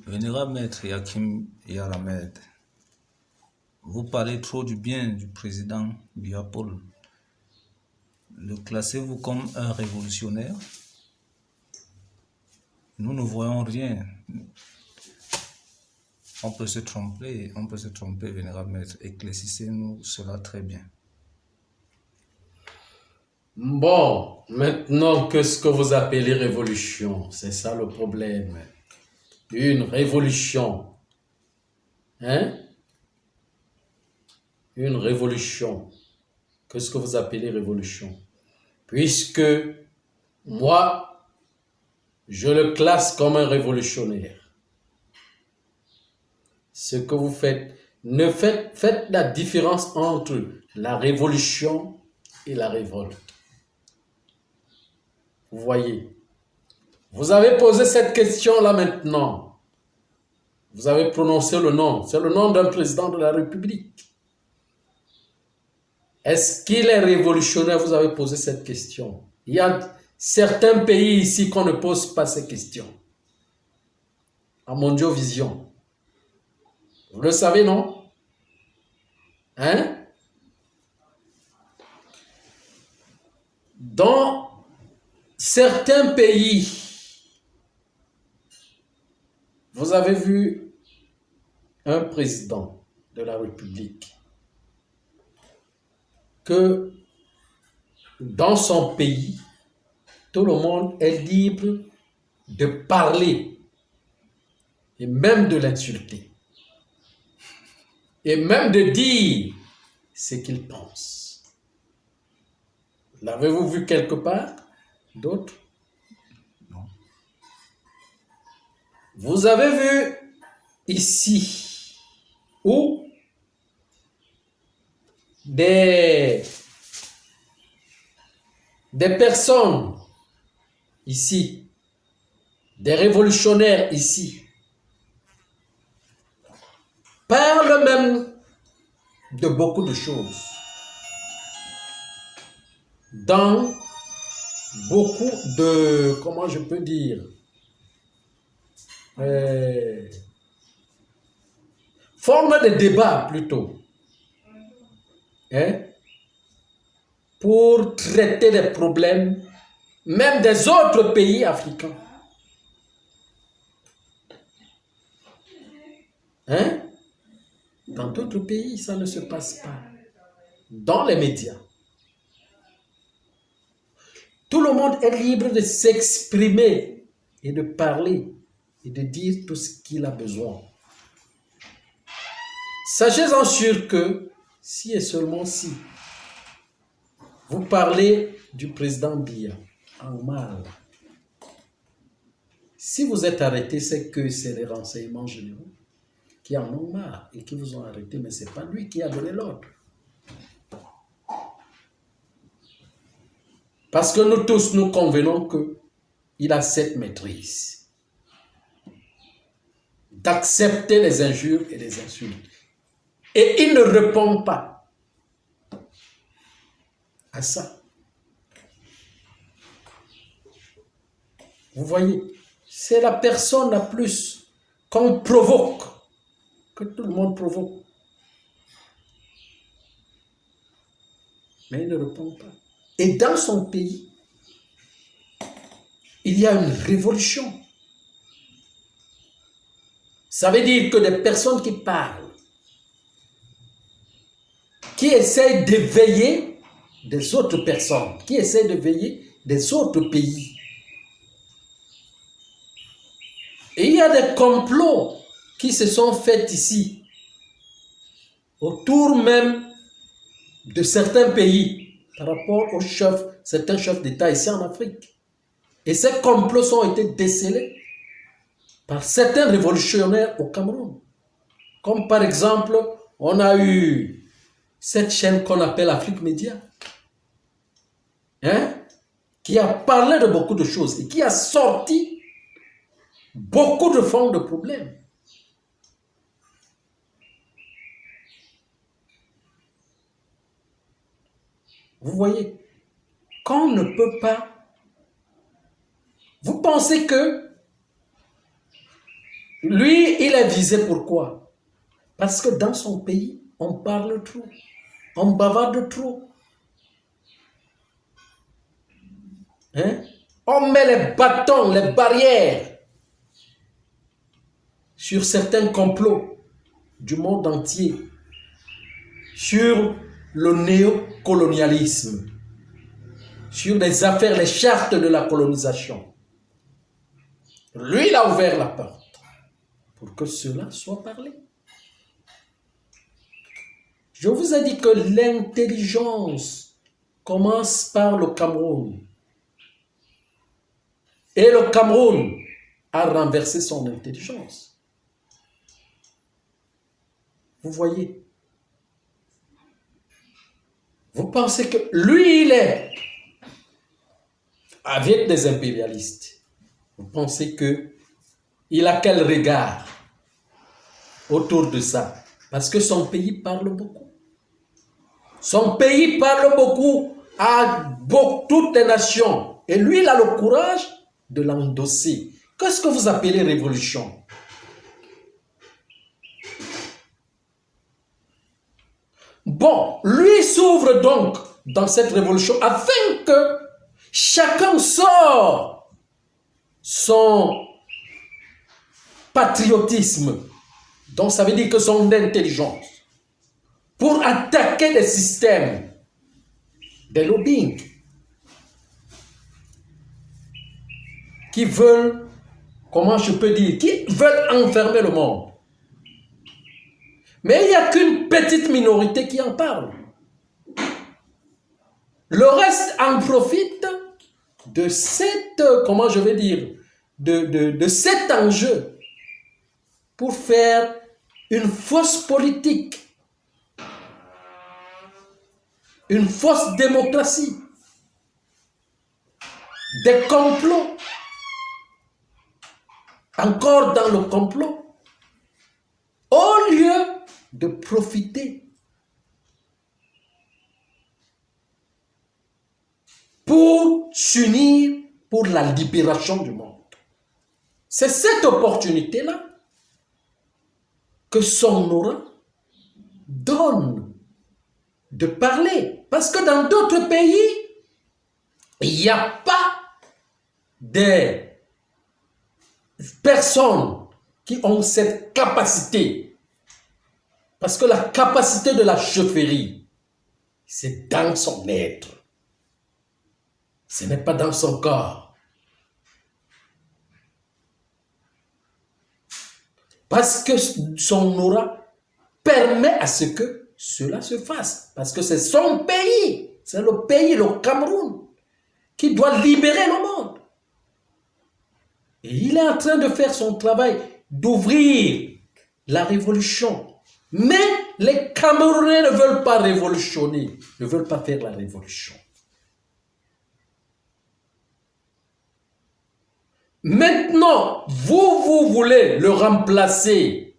Vénérable Maître Yakim Yaramed, vous parlez trop du bien du président Biya Paul. Le classez-vous comme un révolutionnaire? Nous ne voyons rien. On peut se tromper, Vénérable Maître. Éclaircissez-nous cela très bien. Bon, maintenant, qu'est-ce que vous appelez révolution? C'est ça le problème. Une révolution. Hein? Une révolution. Qu'est-ce que vous appelez révolution? Puisque moi, je le classe comme un révolutionnaire. Ce que vous faites, faites la différence entre la révolution et la révolte. Vous voyez, vous avez posé cette question-là maintenant. Vous avez prononcé le nom. C'est le nom d'un président de la République. Est-ce qu'il est révolutionnaire? Vous avez posé cette question. Il y a certains pays ici qu'on ne pose pas ces questions. À Mondiovision. Vous le savez, non? Hein? Dans certains pays, vous avez vu un président de la République que dans son pays, tout le monde est libre de parler et même de l'insulter et même de dire ce qu'il pense. L'avez-vous vu quelque part? D'autres? Non. Vous avez vu ici où des personnes ici, des révolutionnaires ici, parlent même de beaucoup de choses. Dans beaucoup de, comment je peux dire, forme de débat plutôt, hein, pour traiter des problèmes même des autres pays africains. Hein? Dans d'autres pays, ça ne se passe pas. Dans les médias. Tout le monde est libre de s'exprimer et de parler et de dire tout ce qu'il a besoin. Sachez-en sûr que, si et seulement si, vous parlez du président Biya en mal, si vous êtes arrêté, c'est que c'est les renseignements généraux qui en ont marre et qui vous ont arrêté, mais ce n'est pas lui qui a donné l'ordre. Parce que nous tous, nous convenons qu'il a cette maîtrise d'accepter les injures et les insultes. Et il ne répond pas à ça. Vous voyez, c'est la personne la plus qu'on provoque, que tout le monde provoque. Mais il ne répond pas. Et dans son pays, il y a une révolution. Ça veut dire que des personnes qui parlent, qui essayent d'éveiller des autres personnes, qui essayent d'éveiller des autres pays. Et il y a des complots qui se sont faits ici, autour même de certains pays, par rapport aux chefs, certains chefs d'État ici en Afrique. Et ces complots ont été décelés par certains révolutionnaires au Cameroun. Comme par exemple, on a eu cette chaîne qu'on appelle Afrique Média, hein, qui a parlé de beaucoup de choses et qui a sorti beaucoup de formes de problèmes. Vous voyez, qu'on ne peut pas... Vous pensez que Lui, il est visé pourquoi? Parce que dans son pays, on parle trop, on bavarde trop. Hein? On met les bâtons, les barrières sur certains complots du monde entier, sur le néocolonialisme, sur les affaires, les chartes de la colonisation. Lui, il a ouvert la porte pour que cela soit parlé. Je vous ai dit que l'intelligence commence par le Cameroun. Et le Cameroun a renversé son intelligence. Vous voyez? Vous pensez que lui, il est avec des impérialistes. Vous pensez qu'il a quel regard autour de ça? Parce que son pays parle beaucoup. Son pays parle beaucoup à toutes les nations. Et lui, il a le courage de l'endosser. Qu'est-ce que vous appelez révolution? Bon, lui s'ouvre donc dans cette révolution afin que chacun sort son patriotisme, donc ça veut dire que son intelligence, pour attaquer les systèmes, des lobbying, qui veulent, comment je peux dire, qui veulent enfermer le monde. Mais il n'y a qu'une petite minorité qui en parle. Le reste en profite de cette, comment je vais dire, de cet enjeu pour faire une fausse politique, une fausse démocratie, des complots, encore dans le complot, au lieu de profiter pour s'unir pour la libération du monde. C'est cette opportunité-là que son aura donne de parler. Parce que dans d'autres pays, il n'y a pas des personnes qui ont cette capacité. Parce que la capacité de la chefferie, c'est dans son être. Ce n'est pas dans son corps. Parce que son aura permet à ce que cela se fasse. Parce que c'est son pays. C'est le pays, le Cameroun, qui doit libérer le monde. Et il est en train de faire son travail, d'ouvrir la révolution. Mais les Camerounais ne veulent pas révolutionner, ne veulent pas faire la révolution. Maintenant, vous voulez le remplacer.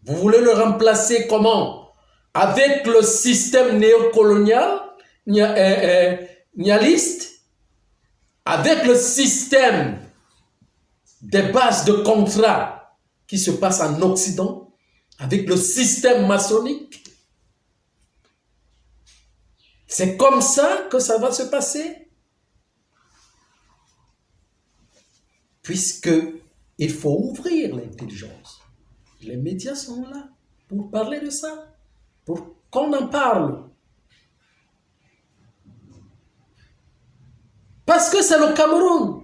Vous voulez le remplacer comment? Avec le système néocolonial, nialiste, avec le système des bases de contrat qui se passe en Occident, avec le système maçonnique. C'est comme ça que ça va se passer. Puisque il faut ouvrir l'intelligence. Les médias sont là pour parler de ça, pour qu'on en parle. Parce que c'est le Cameroun.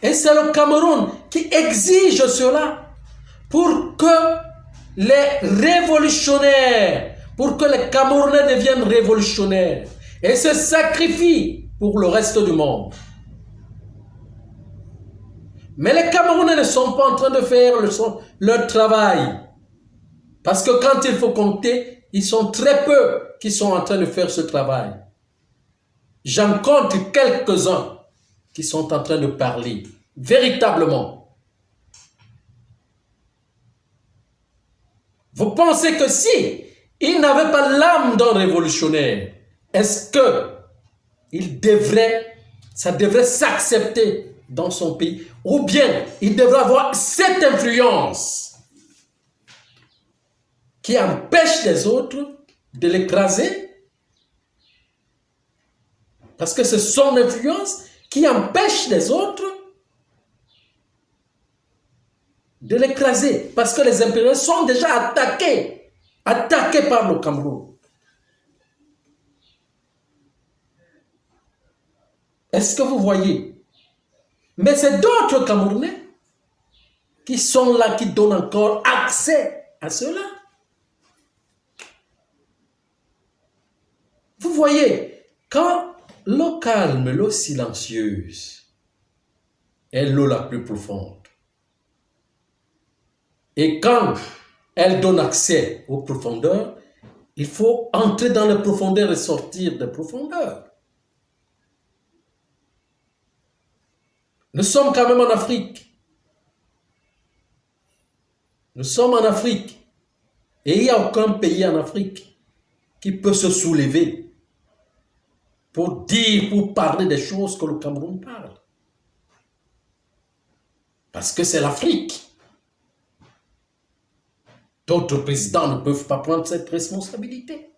Et c'est le Cameroun qui exige cela pour que les révolutionnaires, pour que les Camerounais deviennent révolutionnaires et se sacrifient pour le reste du monde. Mais les Camerounais ne sont pas en train de faire leur travail. Parce que quand il faut compter, ils sont très peu qui sont en train de faire ce travail. J'en compte quelques-uns qui sont en train de parler, véritablement. Vous pensez que si ils n'avaient pas l'âme d'un révolutionnaire, est-ce que ça devrait s'accepter dans son pays, ou bien il devrait avoir cette influence qui empêche les autres de l'écraser, parce que c'est son influence qui empêche les autres de l'écraser, parce que les impérialistes sont déjà attaqués par le Cameroun. Est-ce que vous voyez? Mais c'est d'autres Camerounais qui sont là, qui donnent encore accès à cela. Vous voyez, quand l'eau calme, l'eau silencieuse est l'eau la plus profonde. Et quand elle donne accès aux profondeurs, il faut entrer dans les profondeurs et sortir des profondeurs. Nous sommes quand même en Afrique. Nous sommes en Afrique. Et il n'y a aucun pays en Afrique qui peut se soulever pour dire, pour parler des choses que le Cameroun parle. Parce que c'est l'Afrique. D'autres présidents ne peuvent pas prendre cette responsabilité.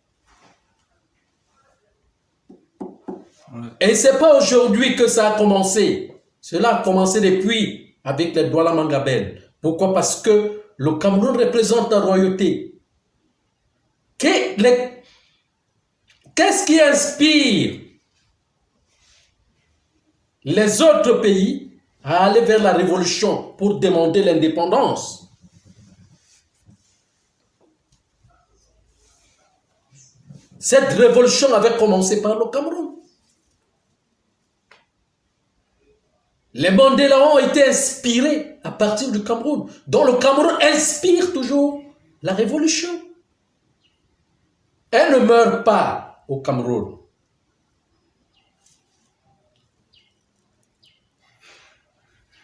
Et ce n'est pas aujourd'hui que ça a commencé. Cela a commencé depuis avec les Douala Mangabel. Pourquoi? Parce que le Cameroun représente la royauté. Qu'est-ce qui inspire les autres pays à aller vers la révolution pour demander l'indépendance? Cette révolution avait commencé par le Cameroun. Les Mandela ont été inspirés à partir du Cameroun, dont le Cameroun inspire toujours la révolution. Elle ne meurt pas au Cameroun.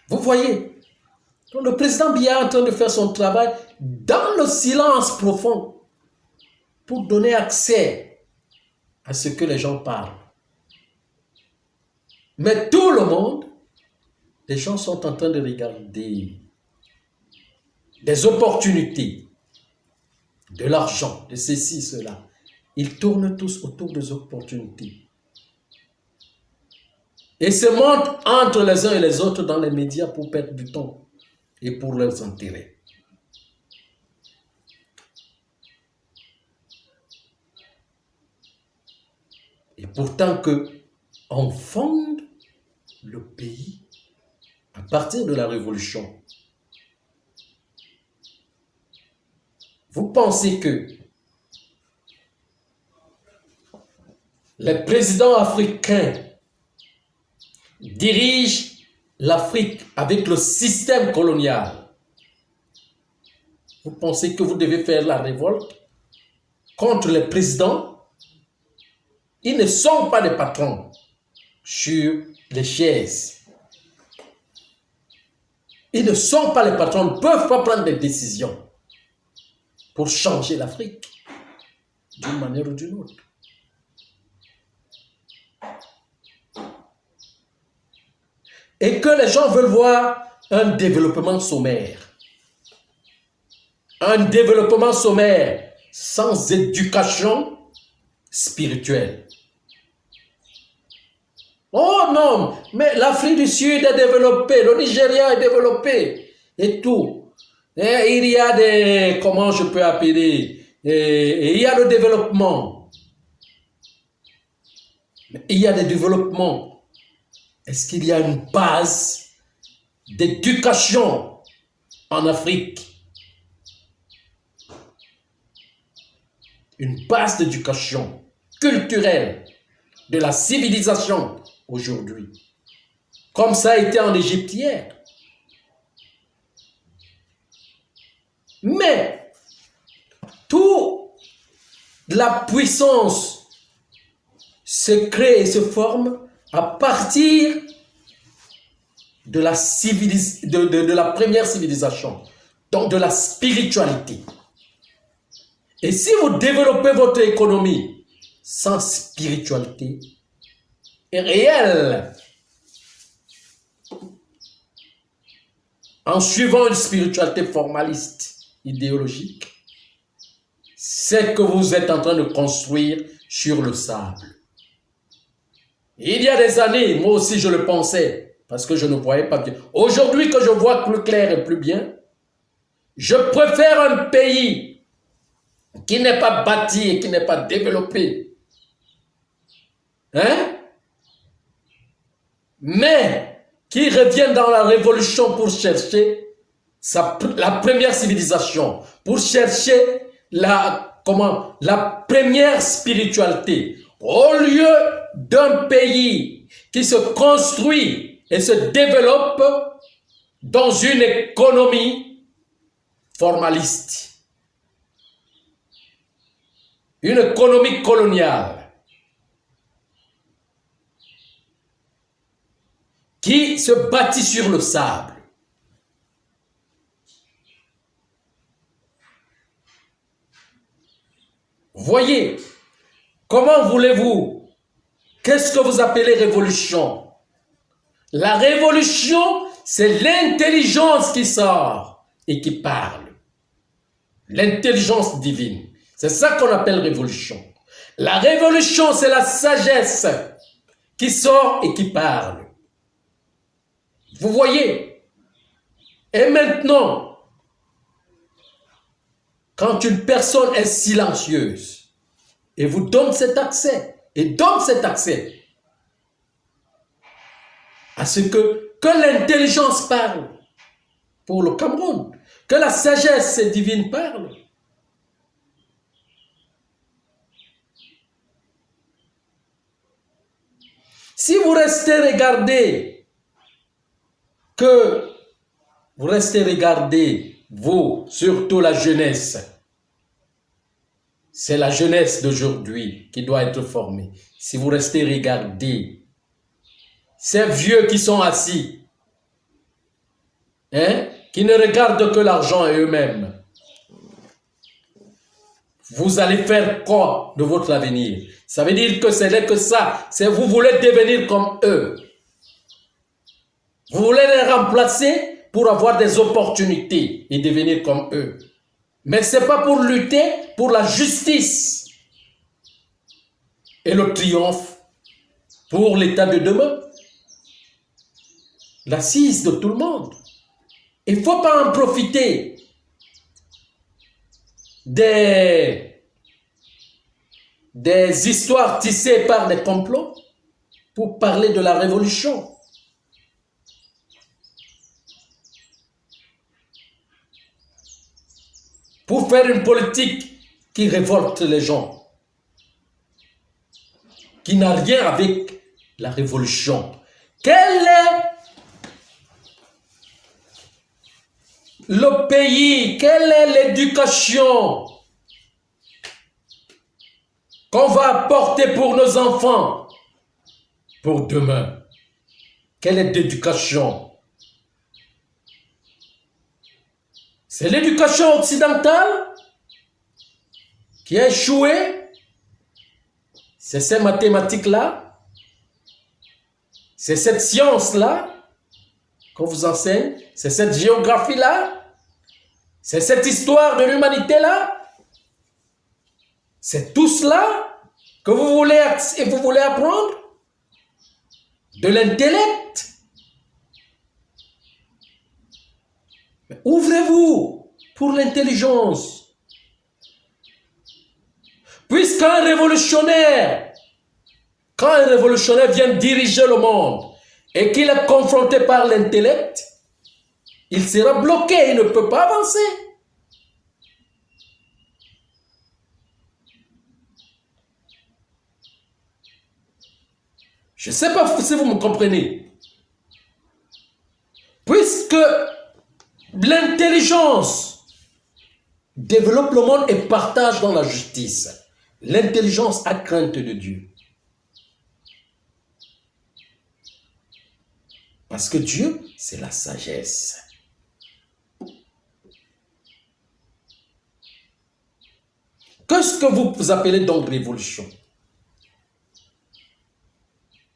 Vous voyez, donc le président Biya est en train de faire son travail dans le silence profond pour donner accès à ce que les gens parlent. Mais tout le monde, les gens sont en train de regarder des opportunités, de l'argent, de ceci, cela. Ils tournent tous autour des opportunités. Et se montrent entre les uns et les autres dans les médias pour perdre du temps et pour leurs intérêts. Et pourtant qu'on fonde le pays à partir de la révolution. Vous pensez que les présidents africains dirigent l'Afrique avec le système colonial? Vous pensez que vous devez faire la révolte contre les présidents? Ils ne sont pas des patrons sur les chaises. Ils ne sont pas les patrons, ne peuvent pas prendre des décisions pour changer l'Afrique d'une manière ou d'une autre. Et que les gens veulent voir un développement sommaire. Un développement sommaire sans éducation spirituelle. Oh non, mais l'Afrique du Sud est développée, le Nigeria est développé et tout. Et il y a des, comment je peux appeler, il y a le développement. Mais il y a des développements. Est-ce qu'il y a une base d'éducation en Afrique? Une base d'éducation culturelle de la civilisation aujourd'hui, comme ça a été en Égypte hier. Mais toute la puissance se crée et se forme à partir de la, de la première civilisation, donc de la spiritualité. Et si vous développez votre économie sans spiritualité réelle, en suivant une spiritualité formaliste, idéologique, c'est que vous êtes en train de construire sur le sable. Il y a des années, moi aussi je le pensais, parce que je ne voyais pas bien. Aujourd'hui que je vois plus clair et plus bien, je préfère un pays qui n'est pas bâti et qui n'est pas développé. Hein? Mais qui revient dans la révolution pour chercher la première civilisation, pour chercher la première spiritualité. Au lieu d'un pays qui se construit et se développe dans une économie formaliste, une économie coloniale, qui se bâtit sur le sable. Voyez, comment voulez-vous? Qu'est-ce que vous appelez révolution? La révolution, c'est l'intelligence qui sort et qui parle. L'intelligence divine. C'est ça qu'on appelle révolution. La révolution, c'est la sagesse qui sort et qui parle. Vous voyez? Et maintenant, quand une personne est silencieuse et vous donne cet accès, à ce que l'intelligence parle pour le Cameroun, que la sagesse divine parle. Si vous restez regarder, vous, surtout la jeunesse, c'est la jeunesse d'aujourd'hui qui doit être formée. Si vous restez regarder ces vieux qui sont assis, qui ne regardent que l'argent et eux-mêmes, vous allez faire quoi de votre avenir? Ça veut dire que ce n'est que ça. C'est vous voulez devenir comme eux. Vous voulez les remplacer pour avoir des opportunités et devenir comme eux. Mais ce n'est pas pour lutter pour la justice et le triomphe pour l'état de demain. L'assise de tout le monde. Il ne faut pas en profiter des histoires tissées par des complots pour parler de la révolution. Pour faire une politique qui révolte les gens, qui n'a rien avec la révolution. Quel est le pays, quelle est l'éducation qu'on va apporter pour nos enfants pour demain? Quelle est l'éducation? C'est l'éducation occidentale qui a échoué. C'est ces mathématiques-là. C'est cette science-là qu'on vous enseigne. C'est cette géographie-là. C'est cette histoire de l'humanité-là. C'est tout cela que vous voulez apprendre. De l'intellect. Ouvrez-vous pour l'intelligence. Puisqu'un révolutionnaire, quand un révolutionnaire vient diriger le monde et qu'il est confronté par l'intellect, il sera bloqué, il ne peut pas avancer. Je ne sais pas si vous me comprenez. Puisque l'intelligence développe le monde et partage dans la justice. L'intelligence a crainte de Dieu. Parce que Dieu, c'est la sagesse. Qu'est-ce que vous appelez donc révolution?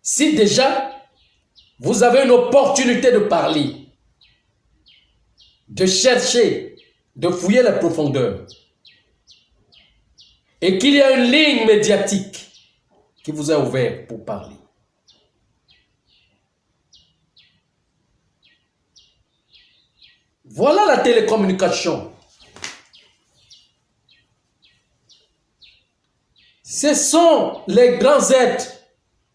Si déjà, vous avez une opportunité de parler, de chercher, de fouiller la profondeur, et qu'il y a une ligne médiatique qui vous est ouverte pour parler. Voilà la télécommunication. Ce sont les grands êtres,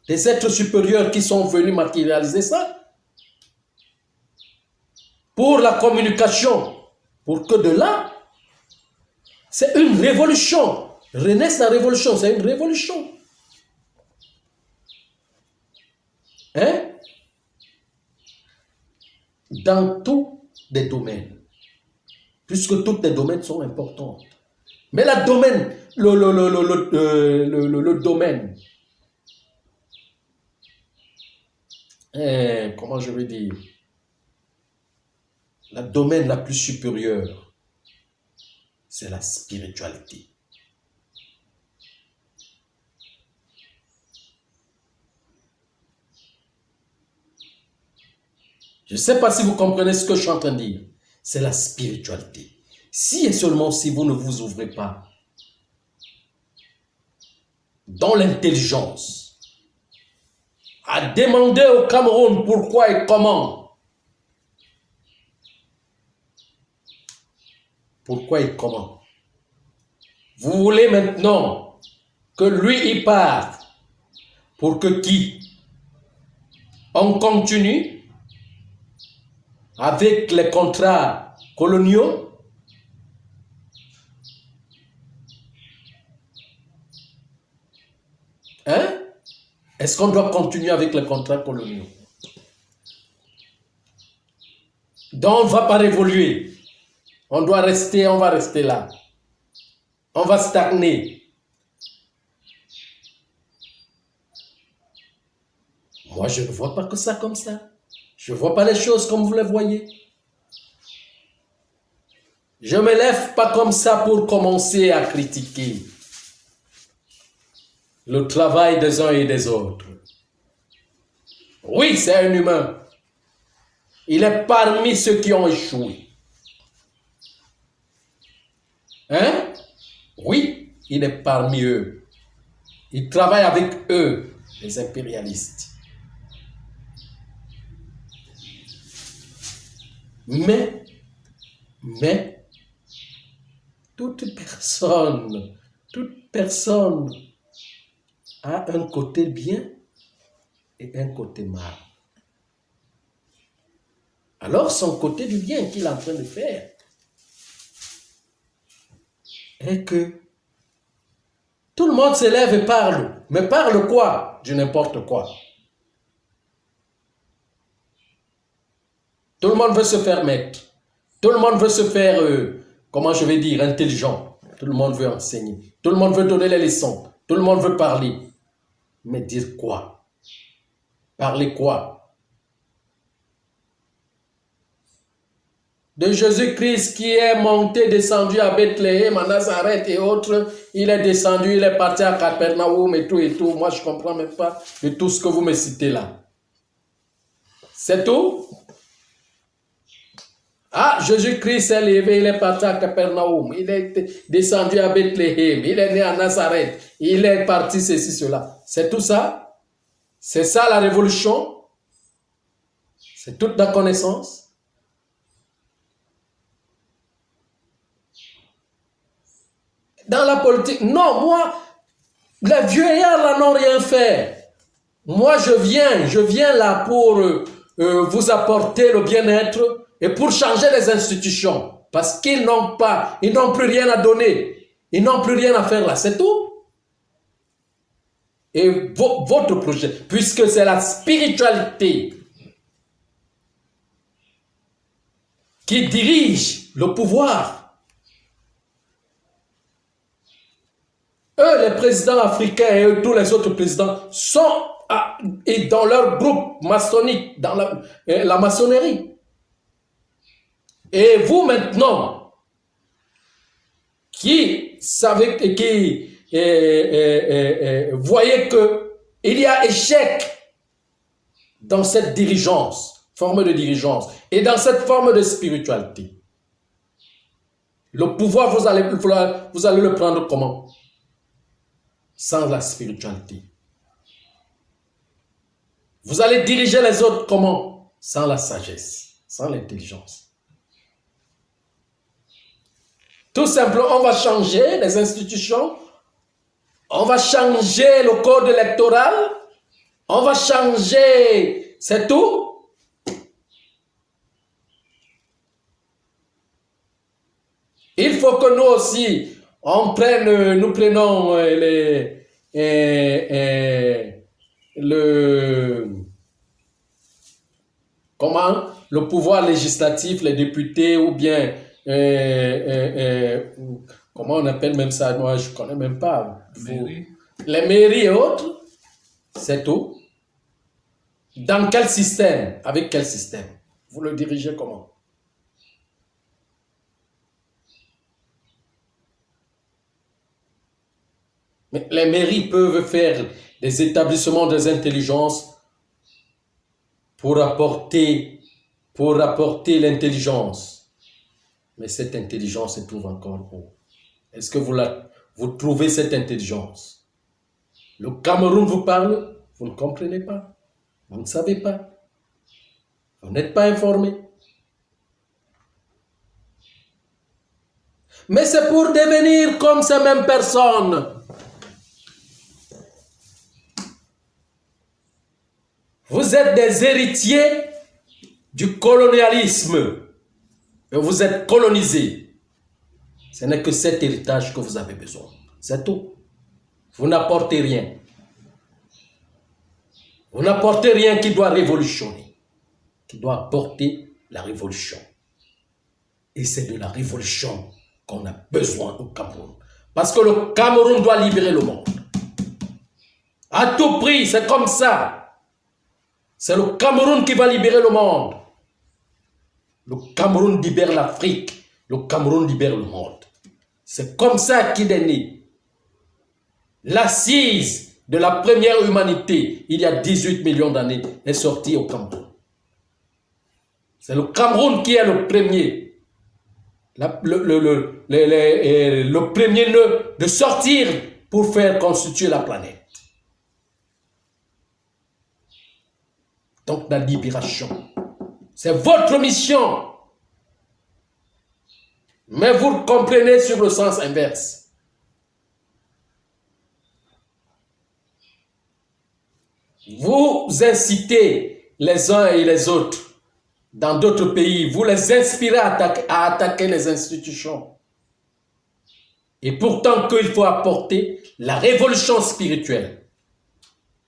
les êtres supérieurs qui sont venus matérialiser ça pour la communication, pour que de là, c'est une révolution. Renaisse la révolution, c'est une révolution. Hein? Dans tous les domaines, puisque tous les domaines sont importants. Mais le domaine, comment je vais dire, le domaine la plus supérieure, c'est la spiritualité. Je ne sais pas si vous comprenez ce que je suis en train de dire. C'est la spiritualité. Si et seulement si vous ne vous ouvrez pas dans l'intelligence, à demander au Cameroun pourquoi et comment. Pourquoi et comment. Vous voulez maintenant que lui y parte pour que qui? On continue avec les contrats coloniaux. Hein? Est-ce qu'on doit continuer avec les contrats coloniaux? Donc on ne va pas évoluer. On doit rester, on va rester là. On va stagner. Moi, je ne vois pas que ça comme ça. Je ne vois pas les choses comme vous les voyez. Je ne me lève pas comme ça pour commencer à critiquer le travail des uns et des autres. Oui, c'est un humain. Il est parmi ceux qui ont échoué. Hein? Oui, il est parmi eux. Il travaille avec eux, les impérialistes. Mais, toute personne a un côté bien et un côté mal. Alors, son côté du bien qu'il est en train de faire est que tout le monde se lève et parle. Mais parle quoi? De n'importe quoi. Tout le monde veut se faire maître. Tout le monde veut se faire, comment je vais dire, intelligent. Tout le monde veut enseigner. Tout le monde veut donner les leçons. Tout le monde veut parler. Mais dire quoi? Parler quoi? De Jésus-Christ qui est monté, descendu à Bethléem, à Nazareth et autres. Il est descendu, il est parti à Capernaum et tout et tout. Moi, je ne comprends même pas de tout ce que vous me citez là. C'est tout? Ah, Jésus-Christ est levé, il est parti à Capernaum, il est descendu à Bethléem, il est né à Nazareth, il est parti ceci, cela. C'est tout ça? C'est ça la révolution? C'est toute la connaissance? Dans la politique, non, moi, les vieillards là n'ont rien fait. Moi, je viens là pour vous apporter le bien-être et pour changer les institutions. Parce qu'ils n'ont plus rien à donner. Ils n'ont plus rien à faire là, c'est tout. Et votre projet, puisque c'est la spiritualité qui dirige le pouvoir. Eux, les présidents africains et eux, tous les autres présidents sont et dans leur groupe maçonnique, dans la maçonnerie. Et vous maintenant, qui savez, qui voyez qu'il y a échec dans cette dirigeance, forme de dirigeance, et dans cette forme de spiritualité. Le pouvoir, vous allez le prendre comment? Sans la spiritualité. Vous allez diriger les autres comment? Sans la sagesse, sans l'intelligence. Tout simplement, on va changer les institutions, on va changer le code électoral, on va changer, c'est tout. Il faut que nous aussi, nous prenons le pouvoir législatif, les députés ou bien comment on appelle même ça, moi je ne connais même pas. Les mairies et autres, c'est tout. Dans quel système? Avec quel système? Vous le dirigez comment? Mais les mairies peuvent faire des établissements des intelligences pour apporter l'intelligence. Mais cette intelligence se trouve encore où? Est-ce que vous trouvez cette intelligence? Le Cameroun vous parle, vous ne comprenez pas, vous ne savez pas, vous n'êtes pas informé. Mais c'est pour devenir comme ces mêmes personnes. Vous êtes des héritiers du colonialisme. Et vous êtes colonisés. Ce n'est que cet héritage que vous avez besoin. C'est tout. Vous n'apportez rien. Vous n'apportez rien qui doit révolutionner, qui doit apporter la révolution. Et c'est de la révolution qu'on a besoin au Cameroun. Parce que le Cameroun doit libérer le monde. À tout prix, c'est comme ça. C'est le Cameroun qui va libérer le monde. Le Cameroun libère l'Afrique. Le Cameroun libère le monde. C'est comme ça qu'il est né. L'assise de la première humanité, il y a 18 millions d'années, est sortie au Cameroun. C'est le Cameroun qui est le premier. Le premier nœud de sortir pour faire constituer la planète. Donc la libération, c'est votre mission. Mais vous le comprenez sur le sens inverse. Vous incitez les uns et les autres dans d'autres pays, vous les inspirez à attaquer les institutions. Et pourtant qu'il faut apporter la révolution spirituelle.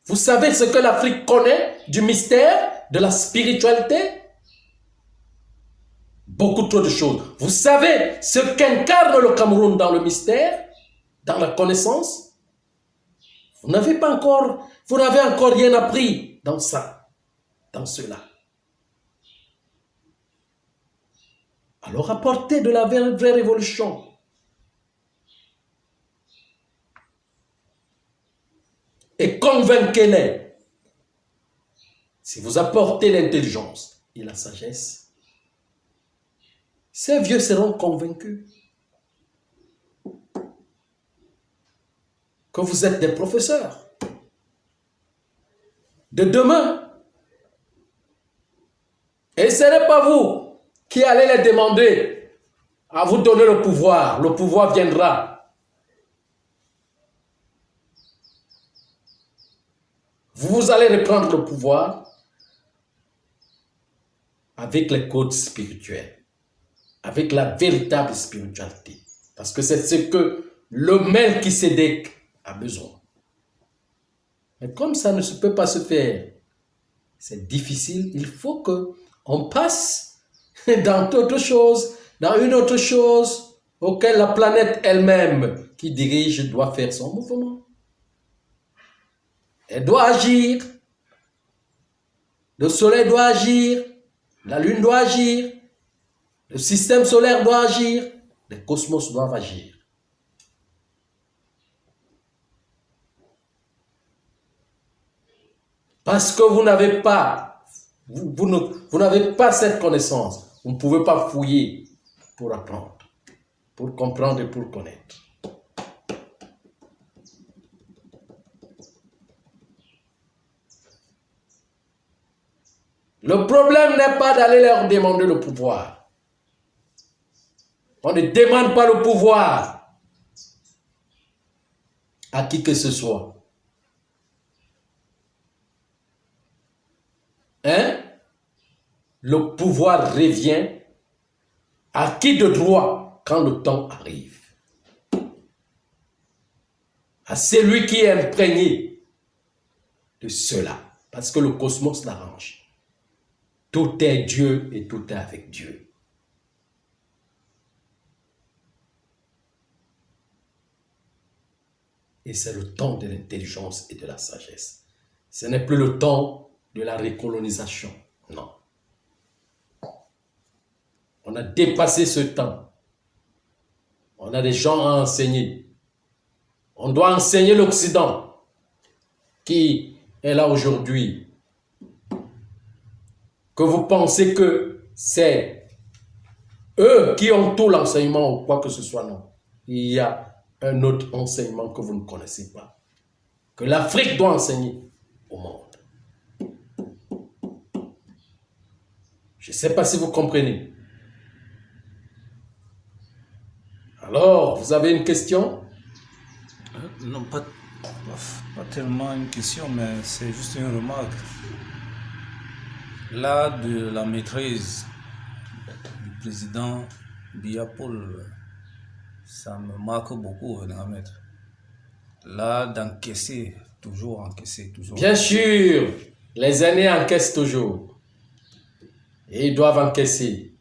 Vous savez ce que l'Afrique connaît du mystère, de la spiritualité? Beaucoup trop de choses. Vous savez ce qu'incarne le Cameroun dans le mystère, dans la connaissance? Vous n'avez encore rien appris dans ça, dans cela. Alors apportez de la vraie révolution. Et convainquez-les. Si vous apportez l'intelligence et la sagesse, ces vieux seront convaincus que vous êtes des professeurs de demain. Et ce n'est pas vous qui allez les demander à vous donner le pouvoir. Le pouvoir viendra. Vous allez reprendre le pouvoir avec les codes spirituels, avec la véritable spiritualité. Parce que c'est ce que le Melchisédek a besoin. Mais comme ça ne peut pas se faire, c'est difficile, il faut qu'on passe dans autre chose, dans une autre chose auquel la planète elle-même qui dirige doit faire son mouvement. Elle doit agir. Le soleil doit agir. La lune doit agir. Le système solaire doit agir. Les cosmos doivent agir. Parce que vous n'avez pas, vous n'avez pas cette connaissance. Vous ne pouvez pas fouiller pour apprendre. pour comprendre et pour connaître. Le problème n'est pas d'aller leur demander le pouvoir. On ne demande pas le pouvoir à qui que ce soit. Hein? Le pouvoir revient à qui de droit quand le temps arrive. À celui qui est imprégné de cela. Parce que le cosmos l'arrange. Tout est Dieu et tout est avec Dieu. Et c'est le temps de l'intelligence et de la sagesse. Ce n'est plus le temps de la recolonisation. Non. On a dépassé ce temps. On a des gens à enseigner. On doit enseigner l'Occident qui est là aujourd'hui. Que vous pensez que c'est eux qui ont tout l'enseignement ou quoi que ce soit, non. Il y a un autre enseignement que vous ne connaissez pas, que l'Afrique doit enseigner au monde. Je ne sais pas si vous comprenez. Alors, vous avez une question? Non, pas tellement une question, mais c'est juste une remarque. Là, de la maîtrise du président Biya Paul, ça me marque beaucoup, Ahmed. Là, d'encaisser, toujours encaisser, toujours. Bien sûr, les aînés encaissent toujours. Et ils doivent encaisser.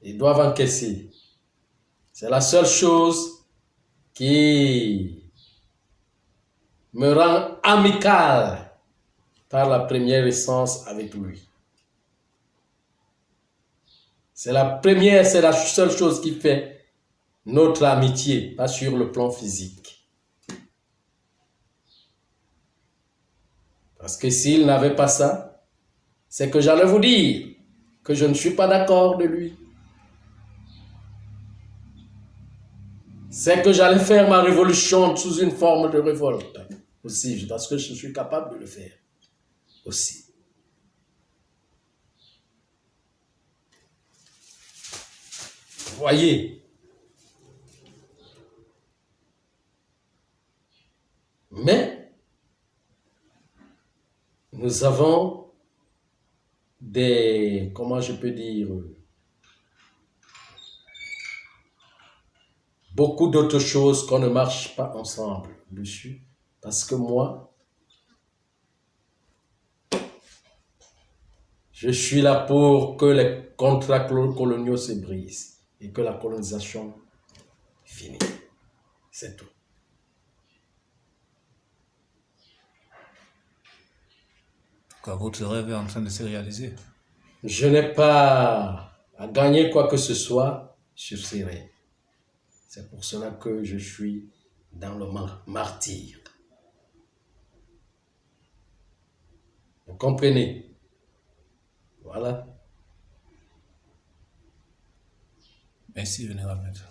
Ils doivent encaisser. C'est la seule chose qui me rend amical par la première essence avec lui. C'est la seule chose qui fait notre amitié, pas sur le plan physique. Parce que s'il n'avait pas ça, c'est que j'allais vous dire que je ne suis pas d'accord de lui. C'est que j'allais faire ma révolution sous une forme de révolte aussi, parce que je suis capable de le faire aussi. Vous voyez? Mais nous avons des, comment je peux dire, beaucoup d'autres choses qu'on ne marche pas ensemble dessus. Parce que moi, je suis là pour que les contrats coloniaux se brisent et que la colonisation finisse. C'est tout. Quand votre rêve est en train de se réaliser. Je n'ai pas à gagner quoi que ce soit sur ces rêves. C'est pour cela que je suis dans le martyre. Vous comprenez? Voilà. Merci, Vénérable Maître.